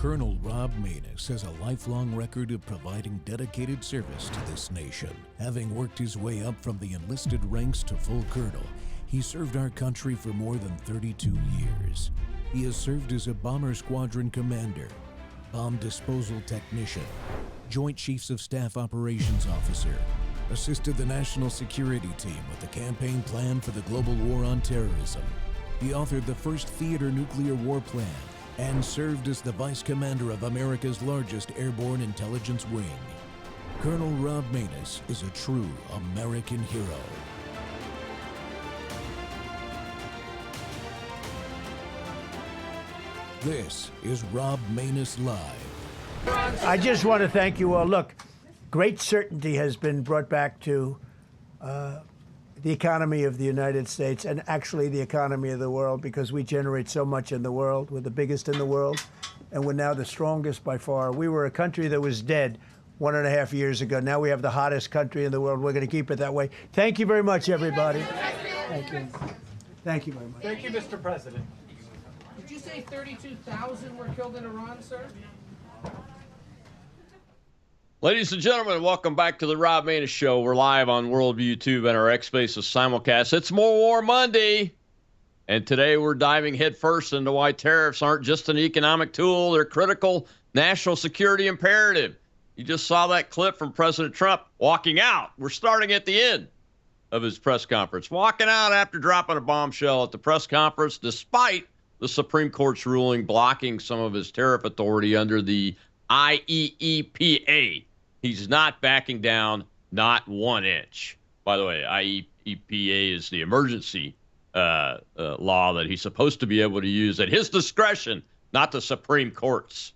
Colonel Rob Maness has a lifelong record of providing dedicated service to this nation. Having worked his way up from the enlisted ranks to full colonel, he served our country for more than 32 years. He has served as a bomber squadron commander, bomb disposal technician, Joint Chiefs of Staff Operations Officer, assisted the National Security Team with the campaign plan for the global war on terrorism. He authored the first theater nuclear war plan and served as the Vice Commander of America's largest airborne intelligence wing. Colonel Rob Maness is a true American hero. This is Rob Maness Live. I just want to thank you all. Look, great certainty has been brought back to the economy of the United States and actually the economy of the world, because we generate so much in the world. We're the biggest in the world, and we're now the strongest by far. We were a country that was dead 1.5 years ago. Now we have the hottest country in the world. We're going to keep it that way. Thank you very much, everybody. Thank you. Thank you very much. Thank you, Mr. President. Did you say 32,000 were killed in Iran, sir? Ladies and gentlemen, welcome back to the Rob Maness Show. We're live on Worldview Tube and our X Spaces simulcast. It's More War Monday, and today we're diving headfirst into why tariffs aren't just an economic tool. They're critical national security imperative. You just saw that clip from President Trump walking out. We're starting at the end of his press conference. Walking out after dropping a bombshell at the press conference, despite the Supreme Court's ruling blocking some of his tariff authority under the IEEPA. He's not backing down, not 1 inch. By the way, IEEPA is the emergency law that he's supposed to be able to use at his discretion, not the Supreme Court's.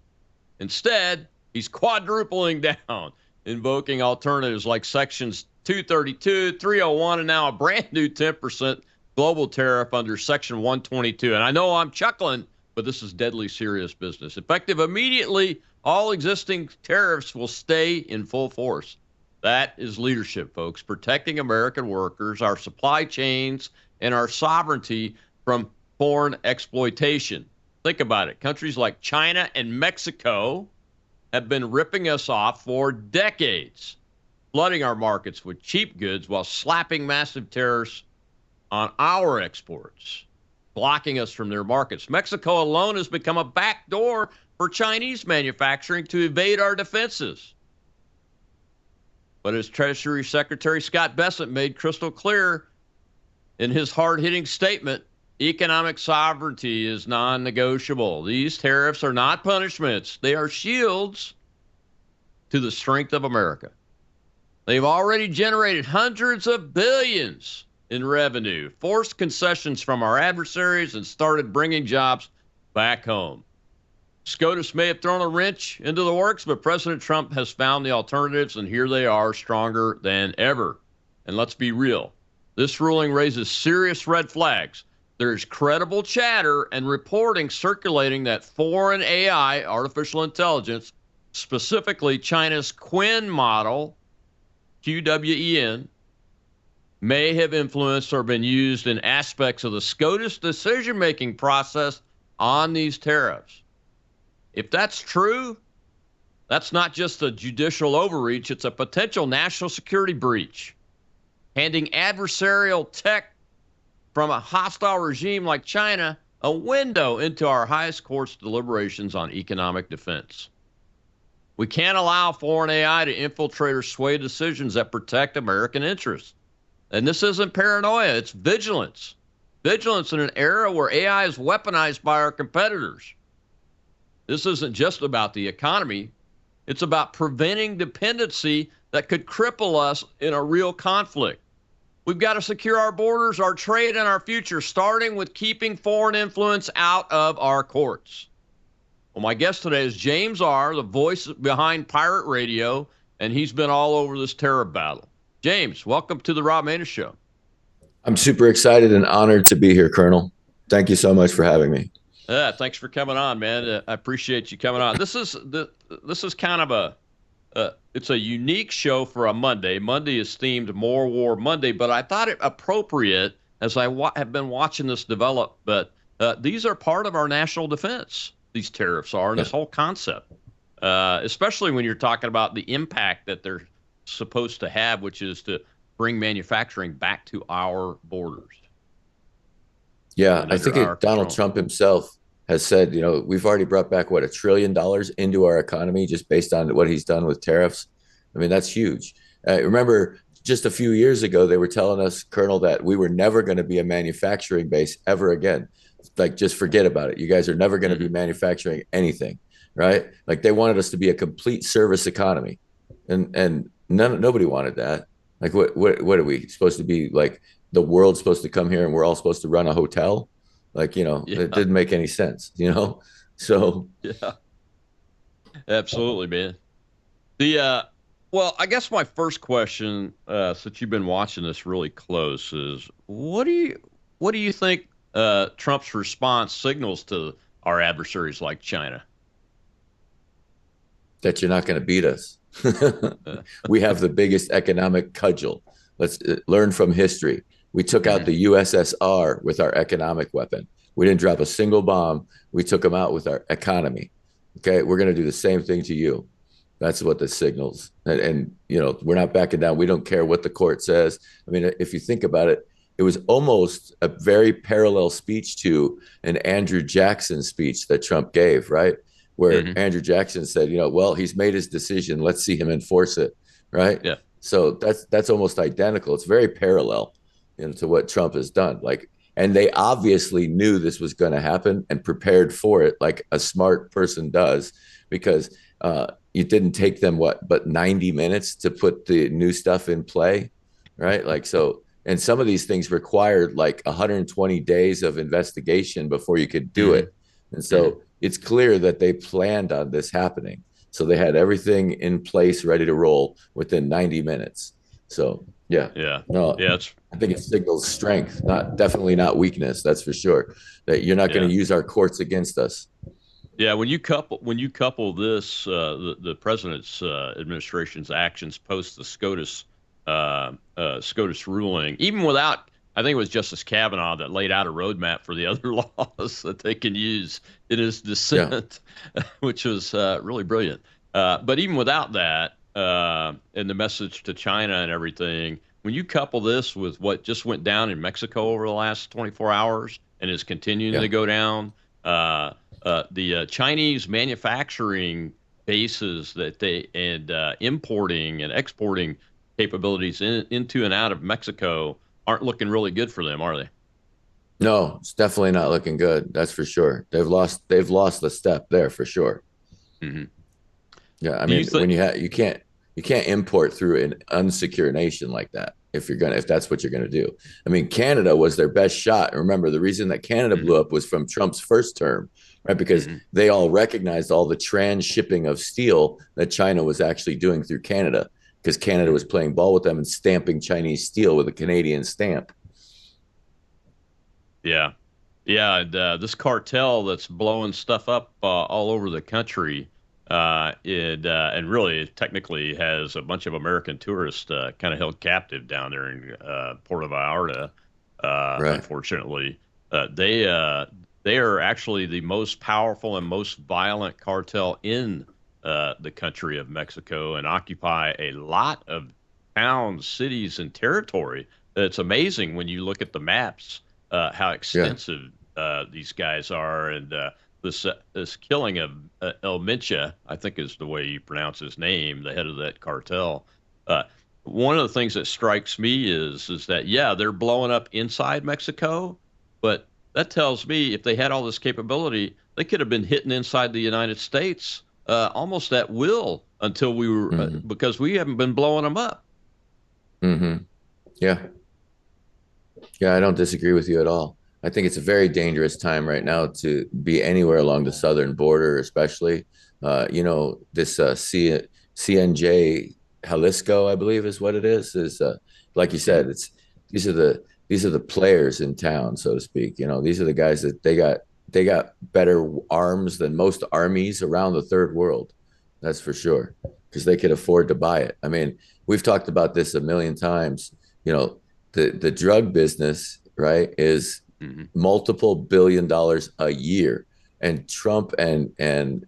Instead, he's quadrupling down, invoking alternatives like Sections 232, 301, and now a brand new 10% global tariff under Section 122. And I know I'm chuckling, but this is deadly serious business. Effective immediately, all existing tariffs will stay in full force. That is leadership, folks, protecting American workers, our supply chains, and our sovereignty from foreign exploitation. Think about it. Countries like China and Mexico have been ripping us off for decades, flooding our markets with cheap goods while slapping massive tariffs on our exports, blocking us from their markets. Mexico alone has become a backdoor for Chinese manufacturing to evade our defenses. But as Treasury Secretary Scott Bessent made crystal clear in his hard-hitting statement, economic sovereignty is non-negotiable. These tariffs are not punishments. They are shields to the strength of America. They've already generated hundreds of billions in revenue, forced concessions from our adversaries, and started bringing jobs back home. SCOTUS may have thrown a wrench into the works, but President Trump has found the alternatives, and here they are, stronger than ever. And let's be real. This ruling raises serious red flags. There's credible chatter and reporting circulating that foreign AI, artificial intelligence, specifically China's Qwen model, QWEN, may have influenced or been used in aspects of the SCOTUS decision-making process on these tariffs. If that's true, that's not just a judicial overreach, it's a potential national security breach. Handing adversarial tech from a hostile regime like China a window into our highest court's deliberations on economic defense. We can't allow foreign AI to infiltrate or sway decisions that protect American interests. And this isn't paranoia, it's vigilance. Vigilance in an era where AI is weaponized by our competitors. This isn't just about the economy. It's about preventing dependency that could cripple us in a real conflict. We've got to secure our borders, our trade, and our future, starting with keeping foreign influence out of our courts. Well, my guest today is JamesR, the voice behind Pirate Radio, and he's been all over this terror battle. James, welcome to the Rob Maness Show. I'm super excited and honored to be here, Colonel. Thank you so much for having me. Yeah, thanks for coming on, man. I appreciate you coming on. This is kind of it's a unique show for a Monday. Monday is themed More War Monday, but I thought it appropriate as I have been watching this develop. But these are part of our national defense. these tariffs are and this whole concept, especially when you're talking about the impact that they're supposed to have, which is to bring manufacturing back to our borders. Yeah, I think Donald Trump himself has said, we've already brought back, what, $1 trillion into our economy just based on what he's done with tariffs. I mean, that's huge. Remember, just a few years ago, they were telling us, Colonel, that we were never going to be a manufacturing base ever again. Like, just forget about it. You guys are never going to be manufacturing anything, right? Like, they wanted us to be a complete service economy, and nobody wanted that. Like, what are we supposed to be? Like, the world's supposed to come here and we're all supposed to run a hotel? Like, it didn't make any sense, So yeah, absolutely, man. Well, I guess my first question, since you've been watching this really close, is what do you think Trump's response signals to our adversaries like China? That you're not going to beat us. We have the biggest economic cudgel. Let's learn from history. We took out the USSR with our economic weapon. We didn't drop a single bomb. We took them out with our economy. Okay, we're going to do the same thing to you. That's what this signals. And we're not backing down. We don't care what the court says. I mean, if you think about it, it was almost a very parallel speech to an Andrew Jackson speech that Trump gave, right? Where Andrew Jackson said, well, he's made his decision. Let's see him enforce it, right? Yeah. So that's almost identical. It's very parallel, to what Trump has done. And they obviously knew this was going to happen and prepared for it, like a smart person does, because it didn't take them but 90 minutes to put the new stuff in play, right? And some of these things required like 120 days of investigation before you could do it. And so it's clear that they planned on this happening. So they had everything in place, ready to roll within 90 minutes. So yeah. I think it signals strength, definitely not weakness. That's for sure. That you're not going to use our courts against us. Yeah, when you couple this, the president's administration's actions post the SCOTUS ruling, even without, I think it was Justice Kavanaugh that laid out a roadmap for the other laws that they can use in his dissent, which was really brilliant. But even without that, and the message to China and everything, when you couple this with what just went down in Mexico over the last 24 hours and is continuing to go down, the Chinese manufacturing bases and importing and exporting capabilities into and out of Mexico aren't looking really good for them, are they? No, it's definitely not looking good. That's for sure. They've lost the step there for sure. Yeah, I mean, when you can't import through an unsecure nation like that if that's what you're gonna do. I mean, Canada was their best shot. Remember, the reason that Canada blew up was from Trump's first term, right? Because they all recognized all the transshipping of steel that China was actually doing through Canada, because Canada was playing ball with them and stamping Chinese steel with a Canadian stamp. Yeah. And this cartel that's blowing stuff up all over the country, and really technically has a bunch of American tourists kind of held captive down there in Puerto Vallarta. Unfortunately, they are actually the most powerful and most violent cartel in the country of Mexico, and occupy a lot of towns, cities, and territory. It's amazing when you look at the maps how extensive these guys are, and this killing of El Mincha, I think is the way you pronounce his name, the head of that cartel. One of the things that strikes me is that they're blowing up inside Mexico, but that tells me if they had all this capability, they could have been hitting inside the United States almost at will until we were because we haven't been blowing them up. Yeah, I don't disagree with you at all. I think it's a very dangerous time right now to be anywhere along the southern border, especially. This CNJ Jalisco, I believe, is what it is. Like you said, these are the players in town, so to speak. These are the guys that they got better arms than most armies around the third world. That's for sure, because they could afford to buy it. I mean, we've talked about this a million times. The drug business, right, is multiple $billion a year. And Trump and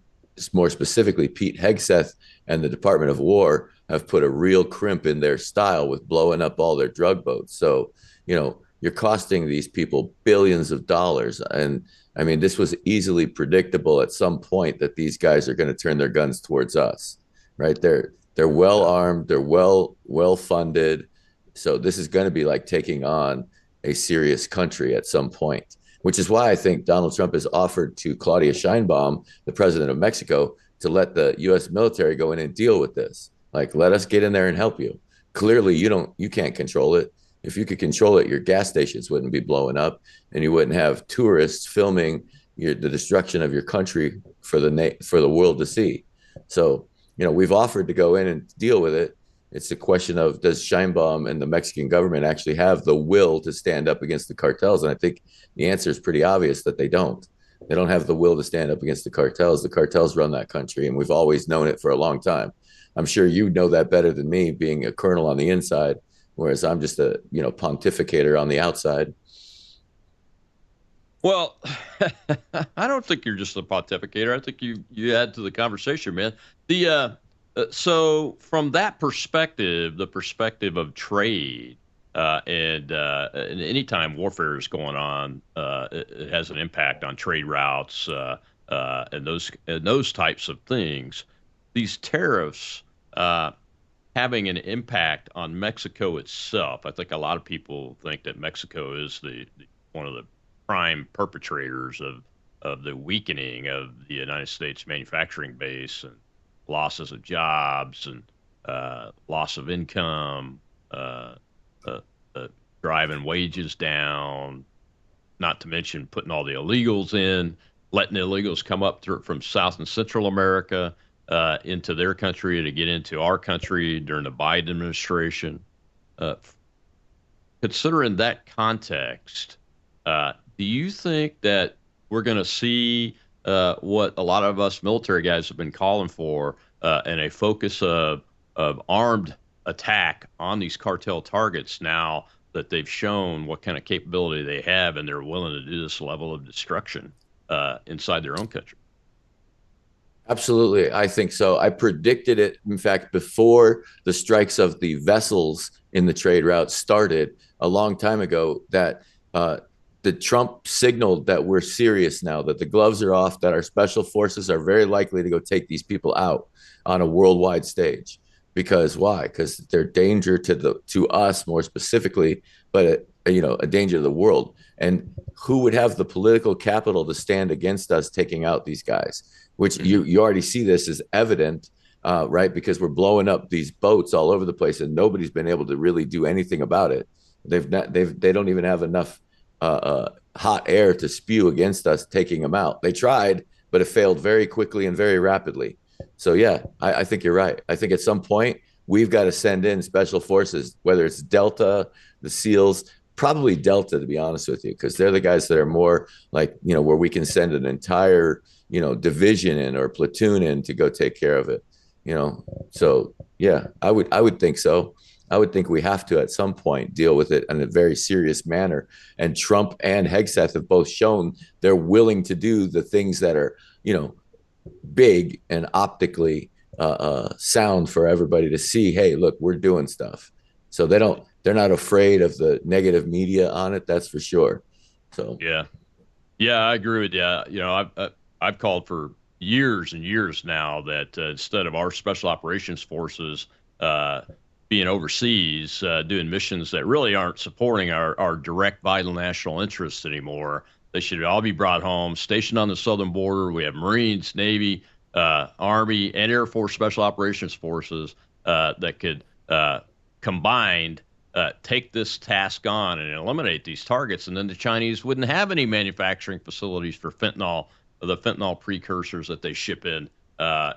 more specifically Pete Hegseth and the Department of War have put a real crimp in their style with blowing up all their drug boats. So, you're costing these people billions of dollars. And I mean, this was easily predictable at some point that these guys are going to turn their guns towards us, right? They're well armed, they're well funded. So this is going to be like taking on a serious country at some point, which is why I think Donald Trump has offered to Claudia Sheinbaum, the president of Mexico, to let the U.S. military go in and deal with this. Like, let us get in there and help you. Clearly, you can't control it. If you could control it, your gas stations wouldn't be blowing up, and you wouldn't have tourists filming the destruction of your country for the world to see. So, we've offered to go in and deal with it. It's a question of, does Sheinbaum and the Mexican government actually have the will to stand up against the cartels? And I think the answer is pretty obvious that they don't. They don't have the will to stand up against the cartels. The cartels run that country, and we've always known it for a long time. I'm sure you know that better than me, being a colonel on the inside, whereas I'm just a pontificator on the outside. Well, I don't think you're just a pontificator. I think you add to the conversation, man. So from that perspective, the perspective of trade, and anytime warfare is going on, it has an impact on trade routes, and those types of things. These tariffs having an impact on Mexico itself. I think a lot of people think that Mexico is one of the prime perpetrators of the weakening of the United States manufacturing base and losses of jobs and loss of income, driving wages down, not to mention putting all the illegals in, letting the illegals come up from South and Central America into their country to get into our country during the Biden administration. Considering that context, do you think that we're going to see what a lot of us military guys have been calling for, and a focus of armed attack on these cartel targets now that they've shown what kind of capability they have and they're willing to do this level of destruction inside their own country? Absolutely. I think so. I predicted it, in fact, before the strikes of the vessels in the trade route started a long time ago, that the Trump signaled that we're serious now, that the gloves are off, that our special forces are very likely to go take these people out on a worldwide stage. Because why? Because they're danger to us more specifically, but a danger to the world. And who would have the political capital to stand against us taking out these guys? Which you already see this as evident, right? Because we're blowing up these boats all over the place, and nobody's been able to really do anything about it. They don't even have enough hot air to spew against us taking them out. They tried, but it failed very quickly and very rapidly. So yeah, I think you're right. I think at some point we've got to send in special forces, whether it's Delta, the SEALs, probably Delta, to be honest with you, because they're the guys that are more like, where we can send an entire, division in or platoon in to go take care of it. So yeah, I would think so. I would think we have to at some point deal with it in a very serious manner. And Trump and Hegseth have both shown they're willing to do the things that are, big and optically sound for everybody to see. Hey, look, we're doing stuff. So they're not afraid of the negative media on it. That's for sure. So yeah, I agree with you. I've called for years and years now that instead of our special operations forces being overseas, doing missions that really aren't supporting our direct vital national interests anymore, they should all be brought home, stationed on the southern border. We have Marines, Navy, Army, and Air Force Special Operations Forces that could combined take this task on and eliminate these targets. And then the Chinese wouldn't have any manufacturing facilities for fentanyl, the fentanyl precursors that they ship in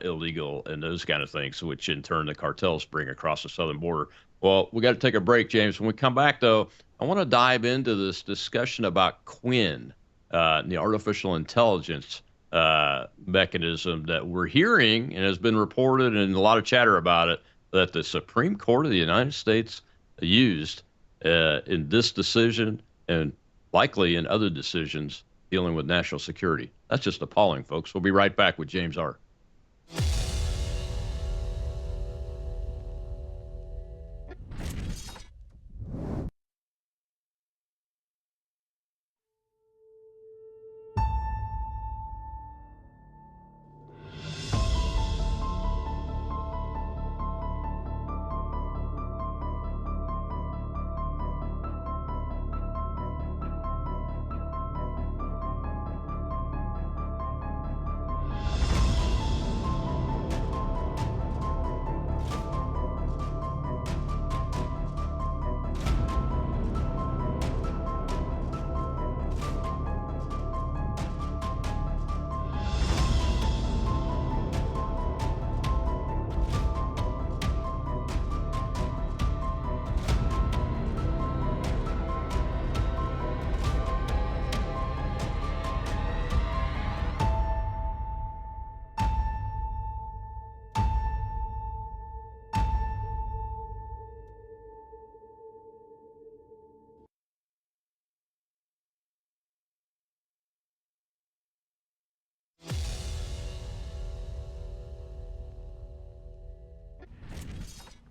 illegal and those kind of things, which in turn the cartels bring across the southern border. Well, we got to take a break, James. When we come back, though, I want to dive into this discussion about Qwen, the artificial intelligence mechanism that we're hearing and has been reported and a lot of chatter about it, that the Supreme Court of the United States used in this decision and likely in other decisions dealing with national security. That's just appalling, folks. We'll be right back with James R.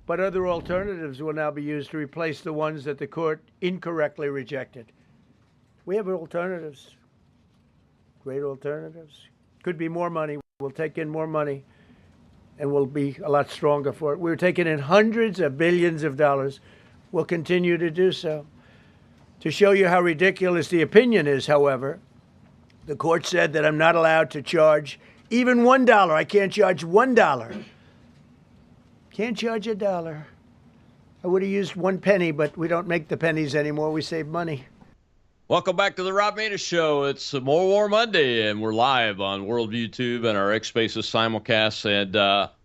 But other alternatives will now be used to replace the ones that the court incorrectly rejected. We have alternatives, great alternatives. Could be more money. We'll take in more money, and we'll be a lot stronger for it. We're taking in hundreds of billions of dollars. We'll continue to do so. To show you how ridiculous the opinion is, however, the court said that I'm not allowed to charge even $1. I can't charge $1. Can't charge $1. I would have used 1 penny, but we don't make the pennies anymore. We save money. Welcome back to the Rob Maness Show. It's More War Monday, and we're live on World YouTube and our X Spaces simulcasts and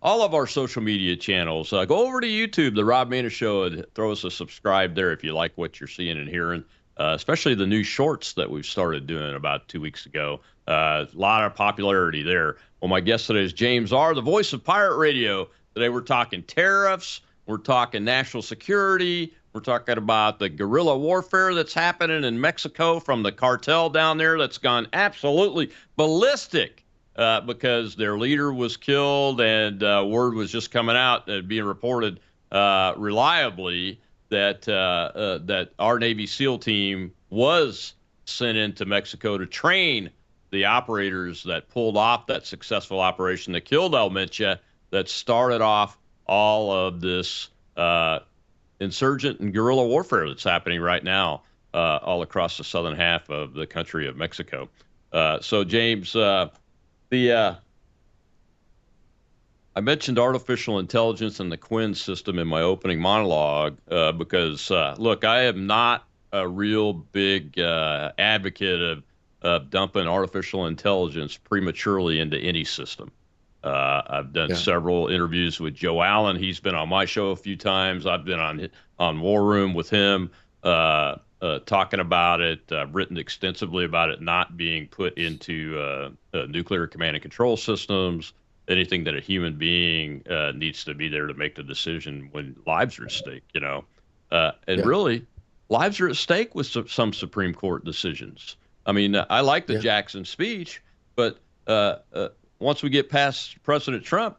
all of our social media channels. Go over to YouTube, the Rob Maness Show, and throw us a subscribe there if you like what you're seeing and hearing, especially the new shorts that we've started doing about 2 weeks ago. A lot of popularity there. Well, my guest today is James R., the voice of pirate radio. Today we're talking tariffs, we're talking national security, we're talking about the guerrilla warfare that's happening in Mexico from the cartel down there that's gone absolutely ballistic because their leader was killed, and word was just coming out and being reported reliably that that our Navy SEAL team was sent into Mexico to train the operators that pulled off that successful operation that killed El Mencha, that started off all of this insurgent and guerrilla warfare that's happening right now all across the southern half of the country of Mexico. So, James, I mentioned artificial intelligence and the Qwen system in my opening monologue because, look, I am not a real big advocate of dumping artificial intelligence prematurely into any system. I've done several interviews with Joe Allen. He's been on my show a few times. I've been on War Room with him talking about it. I've written extensively about it not being put into nuclear command and control systems, anything that a human being needs to be there to make the decision when lives are at stake, you know. Really, lives are at stake with some Supreme Court decisions. I mean, I like the Jackson speech, but once we get past President Trump,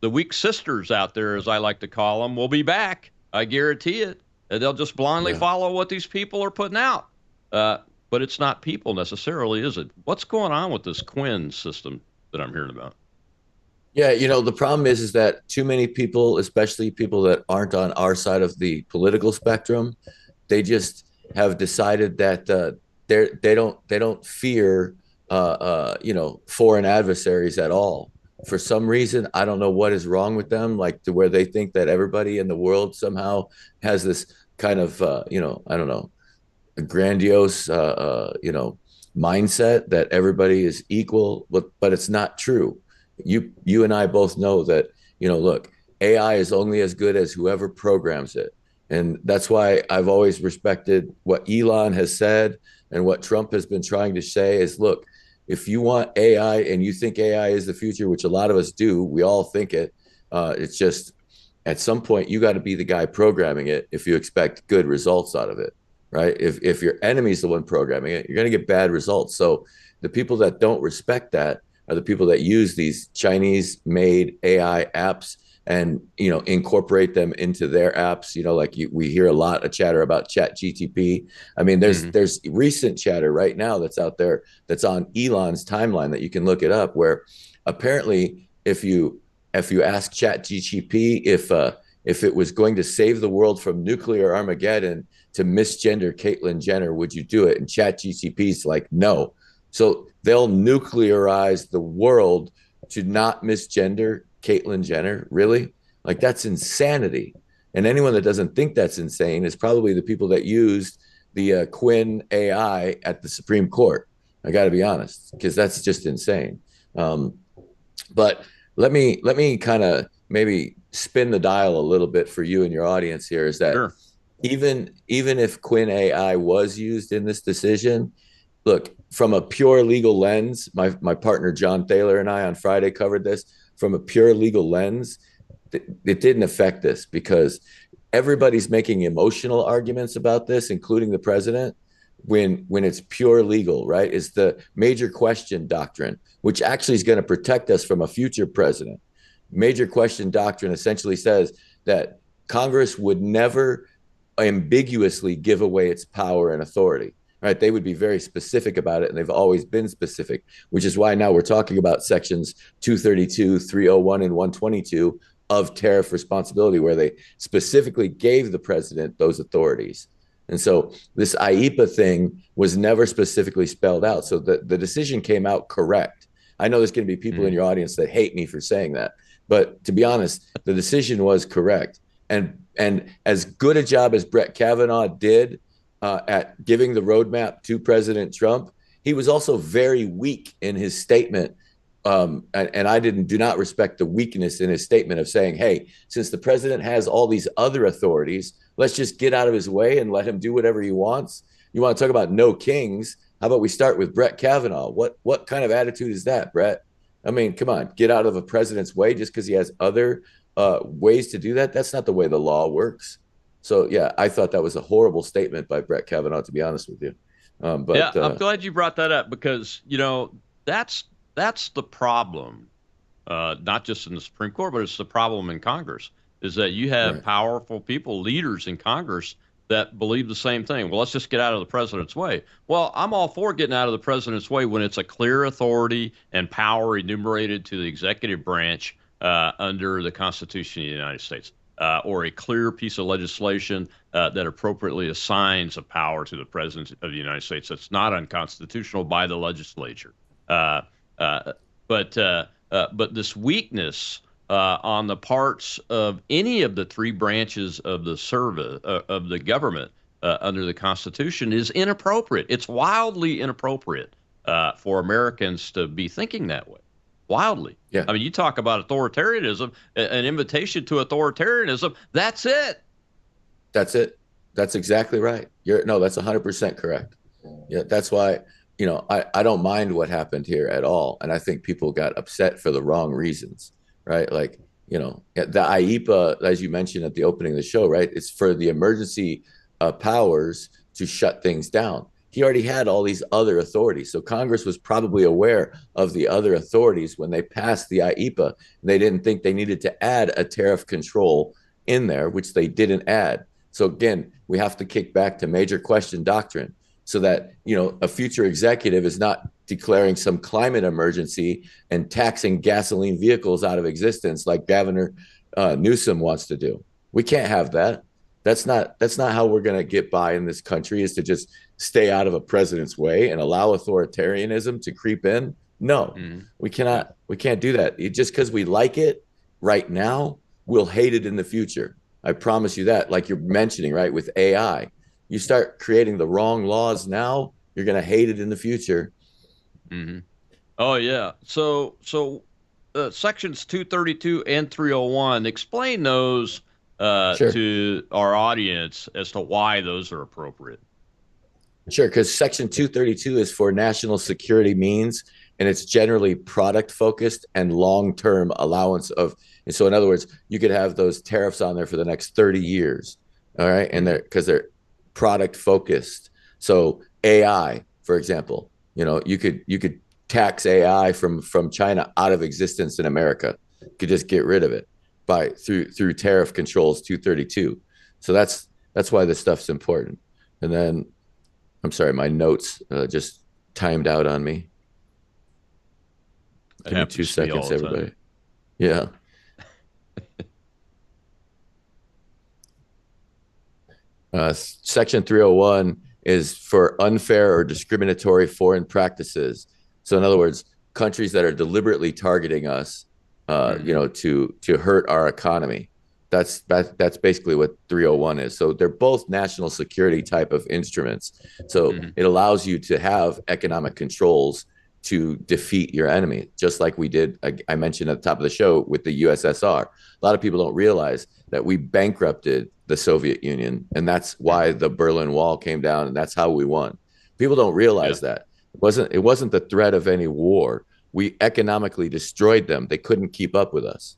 the weak sisters out there, as I like to call them, will be back. I guarantee it. And they'll just blindly follow what these people are putting out. But it's not people necessarily, is it? What's going on with this Qwen system that I'm hearing about? Yeah, you know, the problem is that too many people, especially people that aren't on our side of the political spectrum, they just have decided that they don't fear foreign adversaries at all. For some reason, I don't know what is wrong with them, like to where they think that everybody in the world somehow has this kind of, I don't know, a grandiose, mindset that everybody is equal, but it's not true. You and I both know that, look, AI is only as good as whoever programs it. And that's why I've always respected what Elon has said and what Trump has been trying to say is, look, if you want AI and you think AI is the future, which a lot of us do, we all think it. It's just at some point you got to be the guy programming it if you expect good results out of it. right? If your enemy's the one programming it, you're going to get bad results. So the people that don't respect that are the people that use these Chinese-made AI apps and incorporate them into their apps. We hear a lot of chatter about ChatGTP. I mean, there's recent chatter right now that's out there that's on Elon's timeline that you can look it up, where apparently if you ask ChatGTP if it was going to save the world from nuclear Armageddon to misgender Caitlyn Jenner, would you do it? And ChatGTP's like, no. So they'll nuclearize the world to not misgender Caitlyn Jenner. Really? Like, that's insanity. And anyone that doesn't think that's insane is probably the people that used the Qwen AI at the Supreme Court. I got to be honest, because that's just insane. But let me kind of maybe spin the dial a little bit for you and your audience here, is that Sure. even if Qwen AI was used in this decision, look, from a pure legal lens, my partner John Thaler and I on Friday covered this. From a pure legal lens, it didn't affect this, because everybody's making emotional arguments about this, including the president, when it's pure legal, right? Is the major question doctrine, which actually is going to protect us from a future president. Major question doctrine essentially says that Congress would never ambiguously give away its power and authority, right? They would be very specific about it, and they've always been specific, which is why now we're talking about sections 232, 301, and 122 of tariff responsibility, where they specifically gave the president those authorities. And so this IEEPA thing was never specifically spelled out. So the decision came out correct. I know there's going to be people in your audience that hate me for saying that, but to be honest, the decision was correct. And as good a job as Brett Kavanaugh did at giving the roadmap to President Trump, he was also very weak in his statement. And I do not respect the weakness in his statement of saying, hey, since the president has all these other authorities, let's just get out of his way and let him do whatever he wants. You want to talk about no kings? How about we start with Brett Kavanaugh? What kind of attitude is that, Brett? I mean, come on, get out of a president's way just because he has other ways to do that. That's not the way the law works. So, yeah, I thought that was a horrible statement by Brett Kavanaugh, to be honest with you. I'm glad you brought that up, because, that's the problem, not just in the Supreme Court, but it's the problem in Congress, is that you have powerful people, leaders in Congress, that believe the same thing. Well, let's just get out of the president's way. Well, I'm all for getting out of the president's way when it's a clear authority and power enumerated to the executive branch under the Constitution of the United States, or a clear piece of legislation that appropriately assigns a power to the president of the United States that's not unconstitutional by the legislature. But this weakness on the parts of any of the three branches of the service of the government under the Constitution is inappropriate. It's wildly inappropriate for Americans to be thinking that way. Wildly. Yeah. I mean, you talk about authoritarianism, an invitation to authoritarianism. That's it. That's it. That's exactly right. That's 100% correct. Yeah, that's why. I don't mind what happened here at all. And I think people got upset for the wrong reasons, right? Like, the IEEPA, as you mentioned at the opening of the show, right? It's for the emergency powers to shut things down. He already had all these other authorities. So Congress was probably aware of the other authorities when they passed the IEEPA. They didn't think they needed to add a tariff control in there, which they didn't add. So again, we have to kick back to major question doctrine, so that, a future executive is not declaring some climate emergency and taxing gasoline vehicles out of existence like Governor Newsom wants to do. We can't have that. That's not how we're going to get by in this country, is to just stay out of a president's way and allow authoritarianism to creep in. No, we cannot. We can't do that. Just because we like it right now, we'll hate it in the future. I promise you that. Like you're mentioning, right, with AI. You start creating the wrong laws now, you're going to hate it in the future. Mm-hmm. Oh, yeah. So sections 232 and 301, explain those to our audience as to why those are appropriate. Sure, because section 232 is for national security means, and it's generally product focused and long-term allowance of. And so in other words, you could have those tariffs on there for the next 30 years. All right. And because product focused. So AI, for example, you could tax AI from China out of existence in America. You could just get rid of it through tariff controls 232. So that's why this stuff's important. And then, I'm sorry, my notes just timed out on me. Give me 2 seconds, everybody. Yeah. Section 301 is for unfair or discriminatory foreign practices. So in other words, countries that are deliberately targeting us, to hurt our economy. That's basically what 301 is. So they're both national security type of instruments. So it allows you to have economic controls to defeat your enemy, just like we did. I mentioned at the top of the show with the USSR. A lot of people don't realize that we bankrupted the Soviet Union, and that's why the Berlin Wall came down, and that's how we won. People don't realize that. It wasn't the threat of any war. We economically destroyed them. They couldn't keep up with us.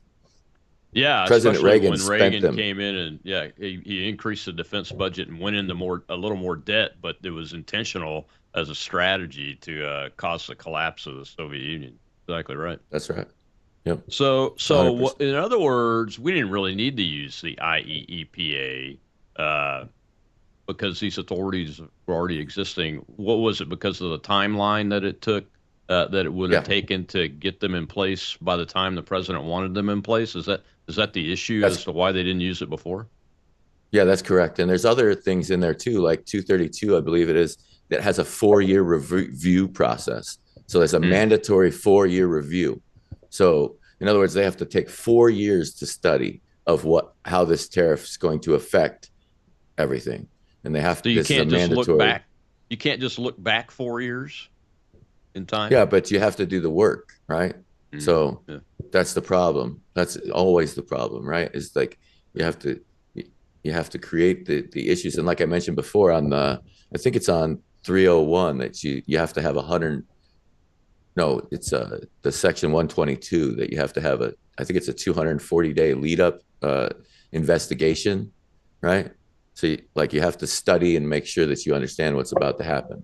Yeah, President Reagan when spent Reagan them. came in and he increased the defense budget and went into a little more debt, but it was intentional as a strategy to cause the collapse of the Soviet Union. Exactly right. That's right. Yep. So in other words, we didn't really need to use the IEEPA because these authorities were already existing. What was it? Because of the timeline that it took, that it would have taken to get them in place by the time the president wanted them in place? Is that the issue as to why they didn't use it before? Yeah, that's correct. And there's other things in there too, like 232, I believe it is, that has a 4-year review process. So there's a mandatory 4-year review. So in other words, they have to take 4 years to study of how this tariff is going to affect everything. And they have to, you can't just look back. You can't just look back 4 years in time. Yeah, but you have to do the work, right? So that's the problem. That's always the problem, right? Is like you have to create the issues. And like I mentioned before on I think it's on 301 that you have to have 100. No, it's the section 122 that you have to have I think it's a 240-day lead up investigation, right? So you have to study and make sure that you understand what's about to happen.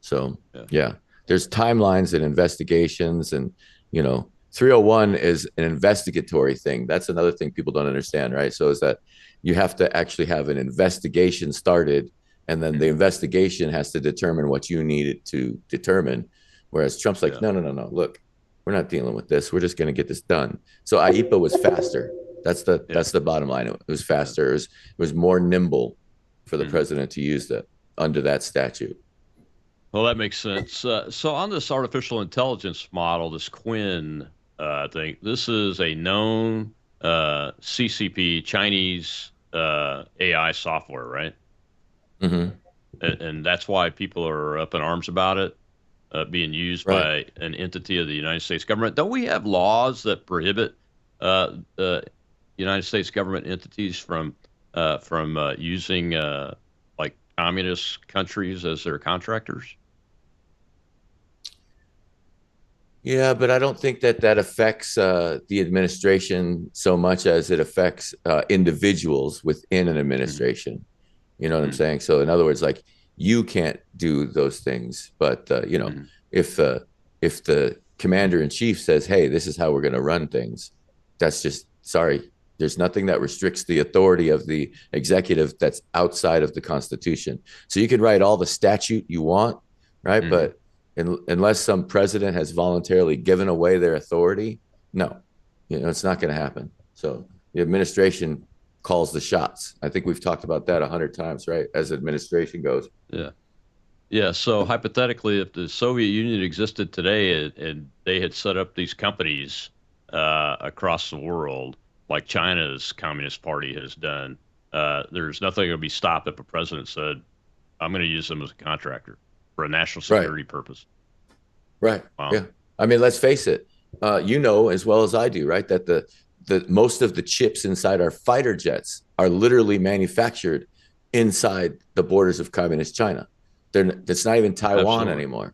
So yeah, there's timelines and investigations, and 301 is an investigatory thing. That's another thing people don't understand, right? So is that you have to actually have an investigation started, and then the investigation has to determine what you need it to determine. Whereas Trump's like, no, look, we're not dealing with this. We're just going to get this done. So IEEPA was faster. That's the bottom line. It was faster. It was more nimble for the president to use that under that statute. Well, that makes sense. So on this artificial intelligence model, this Qwen thing, this is a known CCP, Chinese AI software, right? Mm-hmm. And that's why people are up in arms about it being used by an entity of the United States government. Don't we have laws that prohibit United States government entities from using like communist countries as their contractors? Yeah, but I don't think that affects the administration so much as it affects individuals within an administration. You know what I'm saying? So in other words, like, you can't do those things, but if the commander in chief says, "Hey, this is how we're going to run things," that's just sorry. There's nothing that restricts the authority of the executive that's outside of the Constitution. So you can write all the statute you want, right? But unless some president has voluntarily given away their authority, no, it's not going to happen. So the administration calls the shots. I think we've talked about that 100 times, right? As administration goes. Yeah. So hypothetically, if the Soviet Union existed today and they had set up these companies across the world, like China's Communist Party has done, there's nothing going to be stopped if a president said, "I'm going to use them as a contractor for a national security purpose." Right. Wow. Yeah. I mean, let's face it. As well as I do, right, that the most of the chips inside our fighter jets are literally manufactured inside the borders of communist China. It's not even Taiwan anymore.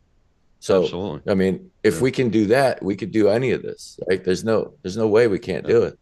So, I mean, if we can do that, we could do any of this, right? There's no way we can't do it.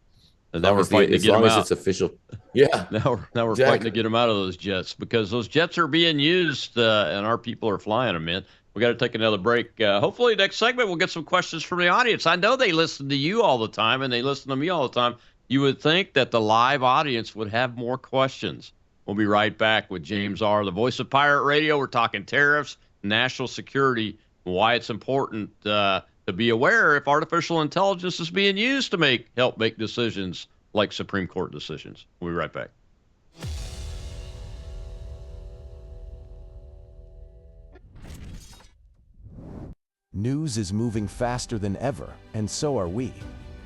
And now we're fighting to get them out. As long as it's official. Yeah. Now we're exactly. fighting to get them out of those jets because those jets are being used and our people are flying them in. We got to take another break. Hopefully next segment we'll get some questions from the audience. I know they listen to you all the time and they listen to me all the time. You would think that the live audience would have more questions. We'll be right back with JamesR, the voice of pirate radio. We're talking tariffs, national security, why it's important to be aware if artificial intelligence is being used to help make decisions like Supreme Court decisions. We'll be right back. News is moving faster than ever, and so are we.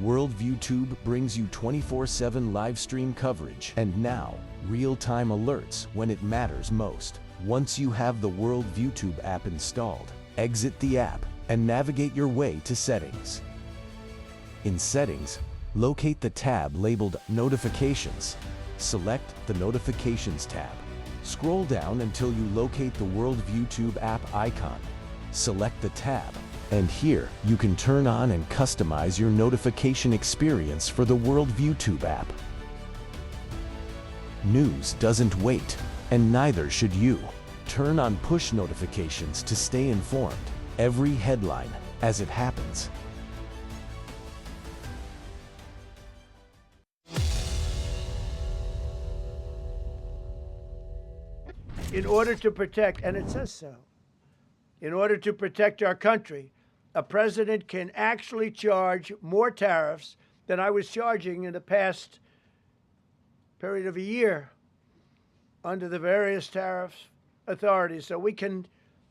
Worldview Tube brings you 24/7 live stream coverage and now real-time alerts when it matters most. Once you have the Worldview Tube app installed, exit the app and navigate your way to Settings. In Settings, locate the tab labeled Notifications. Select the Notifications tab. Scroll down until you locate the Worldview Tube app icon. Select the tab, and here you can turn on and customize your notification experience for the Worldview Tube app. News doesn't wait, and neither should you. Turn on push notifications to stay informed. Every headline as it happens. In order to protect, and it says so, in order to protect our country, a president can actually charge more tariffs than I was charging in the past period of a year under the various tariff authorities. So we can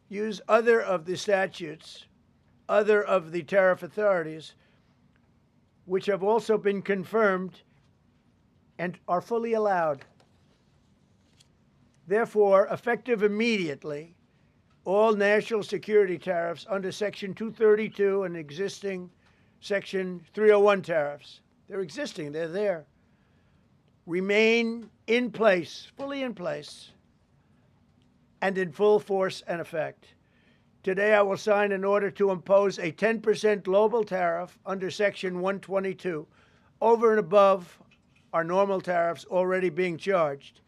use other of the statutes, other of the tariff authorities, which have also been confirmed and are fully allowed. Therefore, effective immediately, all national security tariffs under Section 232 and existing Section 301 tariffs, they're existing, they're there, remain in place, fully in place, and in full force and effect. Today, I will sign an order to impose a 10% global tariff under Section 122 over and above our normal tariffs already being charged.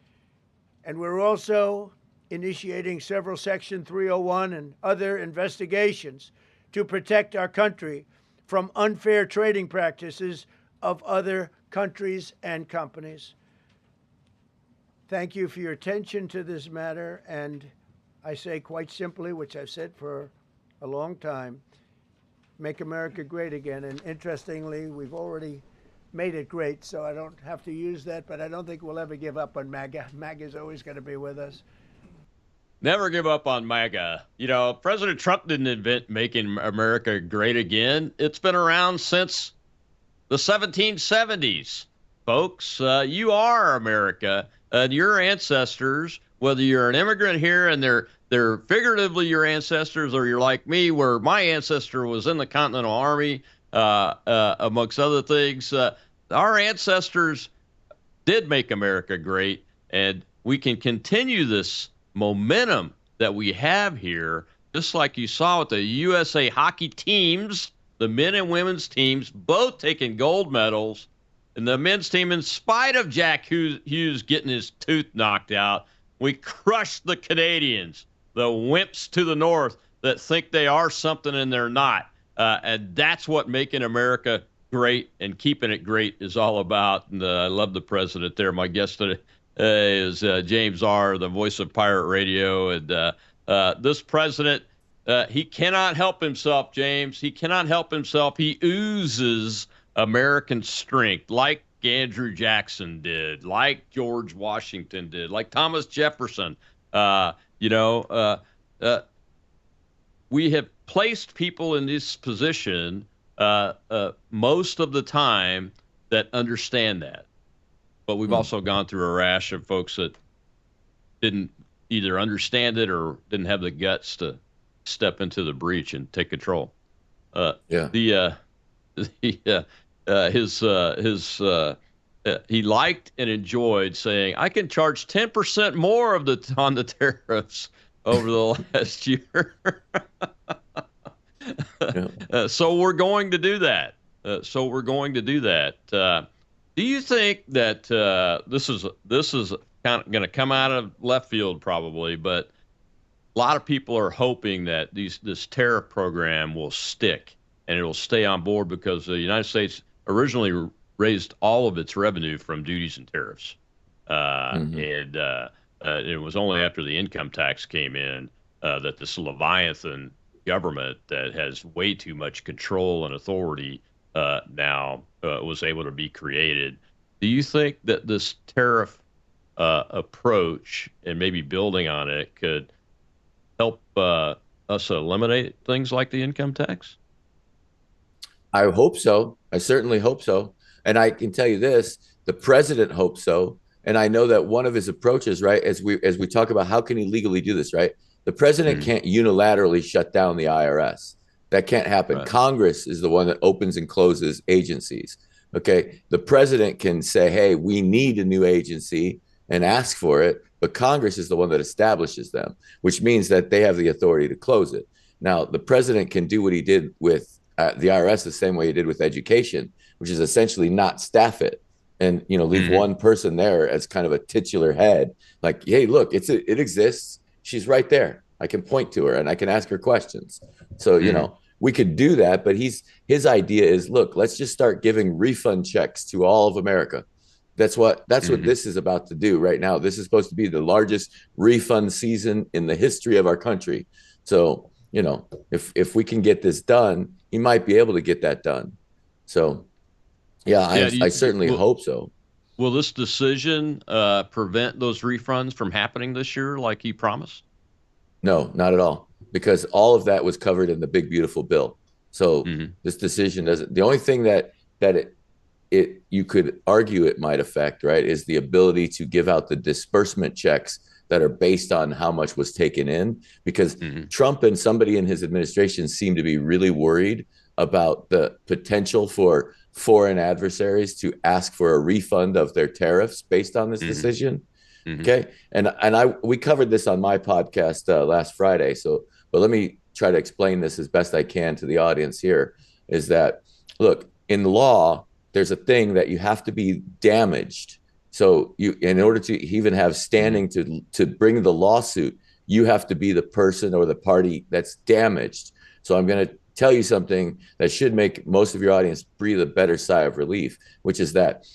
And we're also initiating several Section 301 and other investigations to protect our country from unfair trading practices of other countries and companies. Thank you for your attention to this matter, and I say quite simply, which I've said for a long time, make America great again. And interestingly, we've already made it great, so I don't have to use that, but I don't think we'll ever give up on MAGA. MAGA is always going to be with us. Never give up on MAGA. You know, President Trump didn't invent making America great again. It's been around since the 1770s. Folks, you are America. Your ancestors, whether you're an immigrant here and they're figuratively your ancestors, or you're like me, where my ancestor was in the Continental Army, amongst other things, our ancestors did make America great, and we can continue this momentum that we have here, just like you saw with the USA hockey teams, the men and women's teams, both taking gold medals. And the men's team, in spite of Jack Hughes getting his tooth knocked out, we crushed the Canadians, the wimps to the north that think they are something and they're not. And that's what making America great and keeping it great is all about. And I love the president there. My guest today is JamesR, the voice of pirate radio. And this president, he cannot help himself, James. He cannot help himself. He oozes American strength, like Andrew Jackson did, like George Washington did, like Thomas Jefferson. We have placed people in this position most of the time that understand that. But we've also gone through a rash of folks that didn't either understand it or didn't have the guts to step into the breach and take control. He liked and enjoyed saying, I can charge 10% more on the tariffs over the last year. So we're going to do that. Do you think that this is kind of going to come out of left field probably, but a lot of people are hoping that this tariff program will stick and it'll stay on board because the United States originally raised all of its revenue from duties and tariffs, and it was only after the income tax came in that this Leviathan government that has way too much control and authority now was able to be created. Do you think that this tariff approach and maybe building on it could help us eliminate things like the income tax? I hope so. I certainly hope so. And I can tell you this, the president hopes so. And I know that one of his approaches, right, as we talk about how can he legally do this, right? The president can't unilaterally shut down the IRS. That can't happen. Right. Congress is the one that opens and closes agencies. Okay. The president can say, hey, we need a new agency and ask for it, but Congress is the one that establishes them, which means that they have the authority to close it. Now, the president can do what he did with the IRS the same way he did with education, which is essentially not staff it and, you know, leave one person there as kind of a titular head. Like, hey, look, it exists. She's right there. I can point to her and I can ask her questions. So, you know, we could do that, but his idea is, look, let's just start giving refund checks to all of America. That's what this is about to do right now. This is supposed to be the largest refund season in the history of our country. So, you know, if we can get this done, he might be able to get that done. So, yeah, I certainly hope so. Will this decision prevent those refunds from happening this year like he promised? No, not at all, because all of that was covered in the big, beautiful bill. So this decision doesn't. The only thing that it you could argue it might affect, right, is the ability to give out the disbursement checks that are based on how much was taken in, because Trump and somebody in his administration seem to be really worried about the potential for foreign adversaries to ask for a refund of their tariffs based on this decision. Okay. And we covered this on my podcast last Friday. But let me try to explain this as best I can to the audience here, is that, look, in law, there's a thing that you have to be damaged. So in order to even have standing to bring the lawsuit, you have to be the person or the party that's damaged. So I'm going to tell you something that should make most of your audience breathe a better sigh of relief, which is that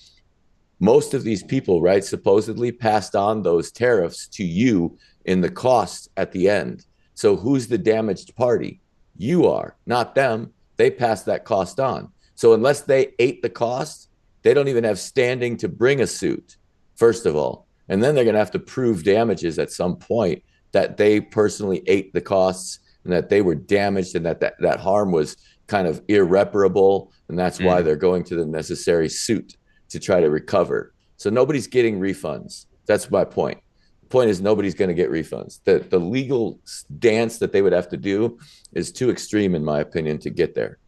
most of these people, right, supposedly passed on those tariffs to you in the cost at the end. So who's the damaged party? You are, not them. They passed that cost on. So unless they ate the cost, they don't even have standing to bring a suit, first of all. And then they're going to have to prove damages at some point that they personally ate the costs and that they were damaged and that harm was kind of irreparable. And that's why they're going to the necessary suit to try to recover. So nobody's getting refunds. That's my point. The point is nobody's going to get refunds. The legal dance that they would have to do is too extreme, in my opinion, to get there.